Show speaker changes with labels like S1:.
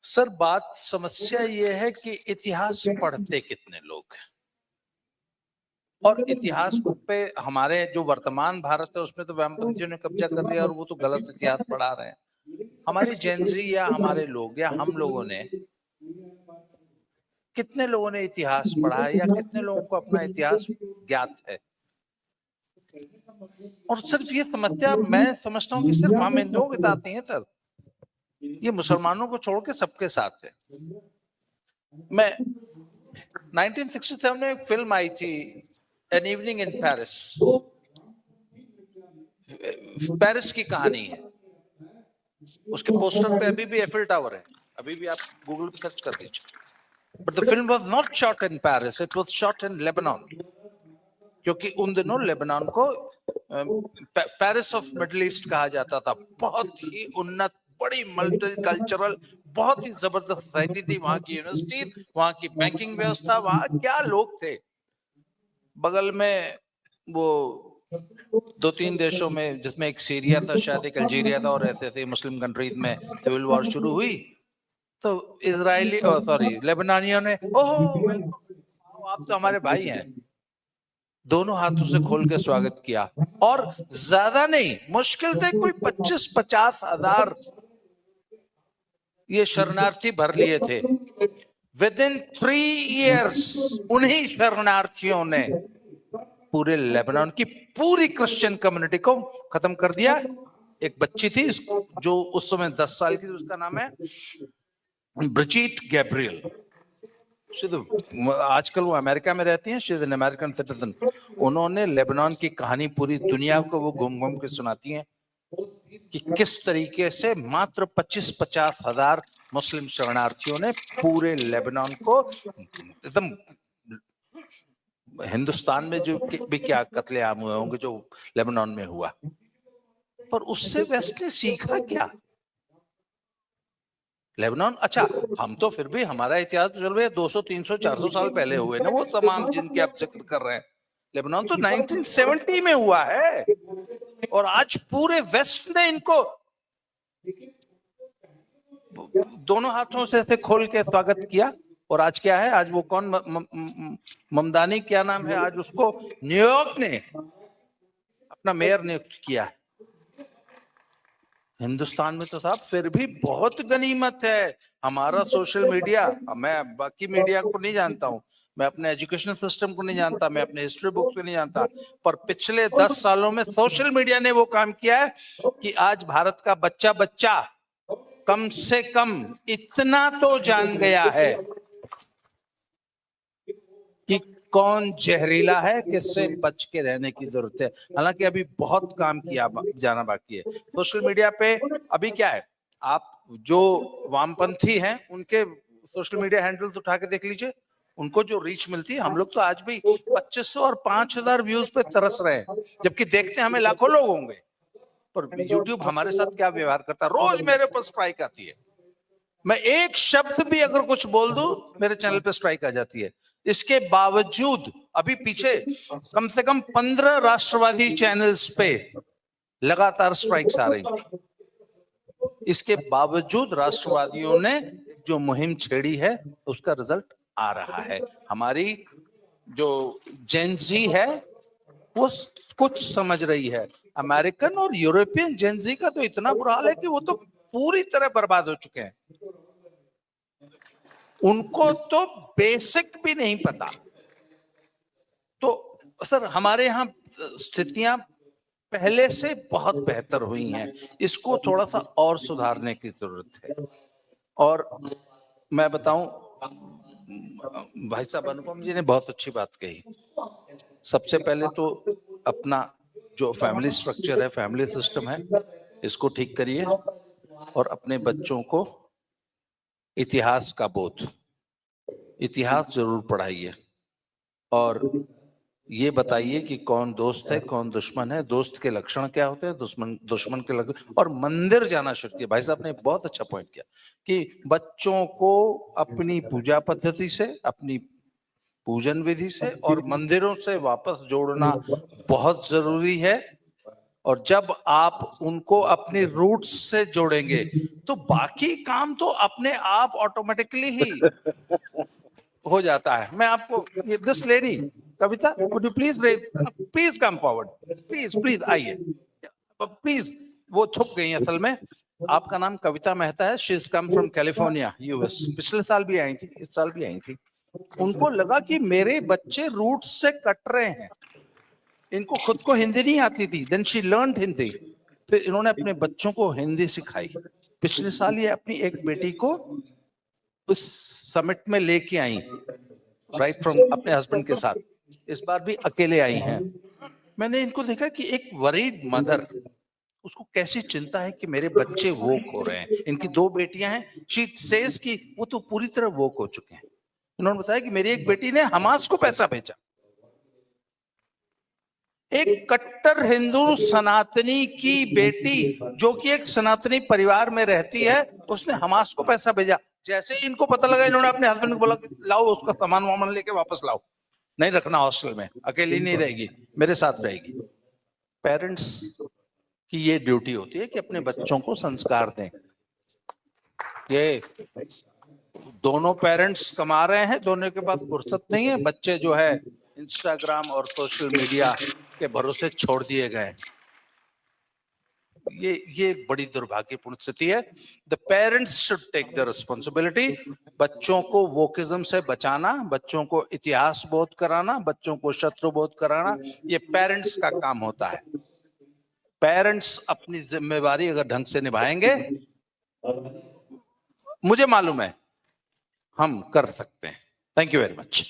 S1: Sir बात समस्या ये है कि इतिहास पढ़ते कितने लोग हैं, और इतिहास पे हमारे जो वर्तमान भारत है उसमें तो वामपंथियों ने कब्जा कर लिया और वो तो गलत इतिहास पढ़ा रहे हैं। हमारी जेनजी या हमारे लोग या हम लोगों ने, कितने लोगों ने इतिहास पढ़ा है या कितने लोगों को अपना इतिहास ज्ञात है? और सिर्फ ये समस्या मैं समझता हूँ कि सिर्फ हम हिंदुओं के साथ नहीं है सर, ये मुसलमानों को छोड़ के सबके साथ है। मैं 1967 में एक फिल्म आई थी, an evening in Paris. Paris की कहानी है, उसके पोस्टर पे अभी भी एफिल टावर है, अभी भी आप गूगल पे सर्च कर दीजिए। But the film was not shot in Paris, it was shot in Lebanon, क्योंकि उन दिनों लेबनान को पेरिस ऑफ मिडिल ईस्ट कहा जाता था। बहुत ही उन्नत, बड़ी मल्टी कल्चरल, बहुत ही जबरदस्त सोसाइटी थी। वहां की यूनिवर्सिटी, वहां की बैंकिंग व्यवस्था, वहां क्या लोग थे। बगल में वो 2-3 देशों में, जिसमें एक सीरिया था, शायद एक अल्जीरिया था, और ऐसे ऐसे मुस्लिम कंट्रीज में सिविल वॉर शुरू हुई तो इजरायली लेबनानियों ने ओह वेलकम, आप तो हमारे भाई हैं, दोनों हाथों से खोल के स्वागत किया। और ज्यादा नहीं, मुश्किल से कोई 25-50 हजार ये शरणार्थी भर लिए थे। विद इन 3 years उन्हीं शरणार्थियों ने पूरे लेबनान की पूरी क्रिश्चियन कम्युनिटी को खत्म कर दिया। एक बच्ची थी जो उस समय 10 साल की थी, उसका नाम है ब्रिजिट गैब्रियल। आजकल वो अमेरिका में रहती हैं, she is an American citizen. उन्होंने लेबनान की कहानी पूरी दुनिया को वो घूम घूम के सुनाती हैं कि किस तरीके से मात्र 25-50 हजार मुस्लिम शरणार्थियों ने पूरे लेबनान को एकदम, हिंदुस्तान में जो भी क्या कत्लेआम हुए होंगे जो लेबनान में हुआ, पर उससे वेस्ट ने सीखा क्या? लेबनान, अच्छा हम तो फिर भी, हमारा इतिहास तो चल रहा है 200, 300, 400 साल पहले हुए ना वो तमाम जिनके आप जिक्र कर रहे हैं। लेबनान तो 1970 में हुआ है, और आज पूरे वेस्ट ने इनको दोनों हाथों से ऐसे खोल के स्वागत किया। और आज क्या है, आज वो कौन ममदानी, क्या नाम है, आज उसको न्यूयॉर्क ने अपना मेयर नियुक्त किया है। हिंदुस्तान में तो साहब फिर भी बहुत गनीमत है हमारा सोशल मीडिया। मैं बाकी मीडिया को नहीं जानता हूं, मैं अपने एजुकेशन सिस्टम को नहीं जानता, मैं अपने हिस्ट्री बुक्स को नहीं जानता, पर पिछले 10 सालों में सोशल मीडिया ने वो काम किया है कि आज भारत का बच्चा बच्चा कम से कम इतना तो जान गया है कि कौन जहरीला है, किससे बच के रहने की जरूरत है। हालांकि अभी बहुत काम किया जाना बाकी है सोशल मीडिया पे। अभी क्या है, आप जो वामपंथी हैं उनके सोशल मीडिया हैंडल्स उठा के देख लीजिए, उनको जो रीच मिलती है। हम लोग तो आज भी 2500 और 5000 व्यूज पे तरस रहे हैं, जबकि देखते हमें लाखों लोग होंगे। पर यूट्यूब हमारे साथ क्या व्यवहार करता है, रोज मेरे पर स्ट्राइक आती है। मैं एक शब्द भी अगर कुछ बोल दूं मेरे चैनल पे स्ट्राइक आ जाती है। इसके बावजूद अभी पीछे कम से कम 15 राष्ट्रवादी चैनल्स पे लगातार स्ट्राइक्स आ रही थी। इसके बावजूद राष्ट्रवादियों ने जो मुहिम छेड़ी है उसका रिजल्ट आ रहा है। हमारी जो जेनजी है वो कुछ समझ रही है। अमेरिकन और यूरोपियन जेनजी का तो इतना बुरा हाल है कि वो तो पूरी तरह बर्बाद हो चुके हैं, उनको तो बेसिक भी नहीं पता। तो सर हमारे यहाँ स्थितियां पहले से बहुत बेहतर हुई हैं, इसको थोड़ा सा और सुधारने की जरूरत है। और मैं बताऊं, भाई साहब अनुपम जी ने बहुत अच्छी बात कही। सबसे पहले तो अपना जो फैमिली स्ट्रक्चर है, फैमिली सिस्टम है, इसको ठीक करिए और अपने बच्चों को इतिहास का बोध, इतिहास जरूर पढ़ाइए। और ये बताइए कि कौन दोस्त है कौन दुश्मन है, दोस्त के लक्षण क्या होते हैं, दुश्मन के लक्षण। और मंदिर जाना शुरू किया। भाई साहब ने बहुत अच्छा पॉइंट किया कि बच्चों को अपनी पूजा पद्धति से, अपनी पूजन विधि से और मंदिरों से वापस जोड़ना बहुत जरूरी है। और जब आप उनको अपनी रूट्स से जोड़ेंगे तो बाकी काम तो अपने आप ऑटोमेटिकली ही हो जाता है। मैं आपको ये this lady Kavita, would you please please come forward, please please आइए प्लीज। वो छुप गई असल में। आपका नाम कविता मेहता है, she is come from California US. पिछले साल भी आई थी, इस साल भी आई थी। उनको लगा कि मेरे बच्चे रूट्स से कट रहे हैं, इनको खुद को हिंदी नहीं आती थी। देन शी लर्नड हिंदी, फिर इन्होंने अपने बच्चों को हिंदी सिखाई। पिछले साल ये अपनी एक बेटी को उस समिट में लेके आई, राइट फ्रॉम अपने हस्बैंड के साथ। इस बार भी अकेले आई हैं। मैंने इनको देखा कि एक वरीड मदर, उसको कैसी चिंता है कि मेरे बच्चे वोक हो रहे हैं। इनकी 2 बेटियां हैं, शी सेज कि वो तो पूरी तरह वोक हो चुके हैं। इन्होंने बताया कि मेरी एक बेटी ने हमास को पैसा भेजा। एक कट्टर हिंदू सनातनी की बेटी जो कि एक सनातनी परिवार में रहती है, उसने हमास को पैसा भेजा। जैसे ही इनको पता लगा, इन्होंने अपने हस्बैंड को बोला कि लाओ उसका सामान वामान लेके वापस लाओ, नहीं रखना हॉस्टल में, अकेली नहीं रहेगी, मेरे साथ रहेगी। पेरेंट्स की ये ड्यूटी होती है कि अपने बच्चों को संस्कार दें। ये दोनों पेरेंट्स कमा रहे हैं, दोनों के पास फुर्सत नहीं है, बच्चे जो है इंस्टाग्राम और सोशल मीडिया के भरोसे छोड़ दिए गए। ये बड़ी दुर्भाग्यपूर्ण स्थिति है। The parents should take the responsibility. बच्चों को वोकिज्म से बचाना, बच्चों को इतिहास बोध कराना, बच्चों को शत्रु बोध कराना, ये पेरेंट्स का काम होता है। पेरेंट्स अपनी जिम्मेवारी अगर ढंग से निभाएंगे, मुझे मालूम है हम कर सकते हैं। Thank you very much.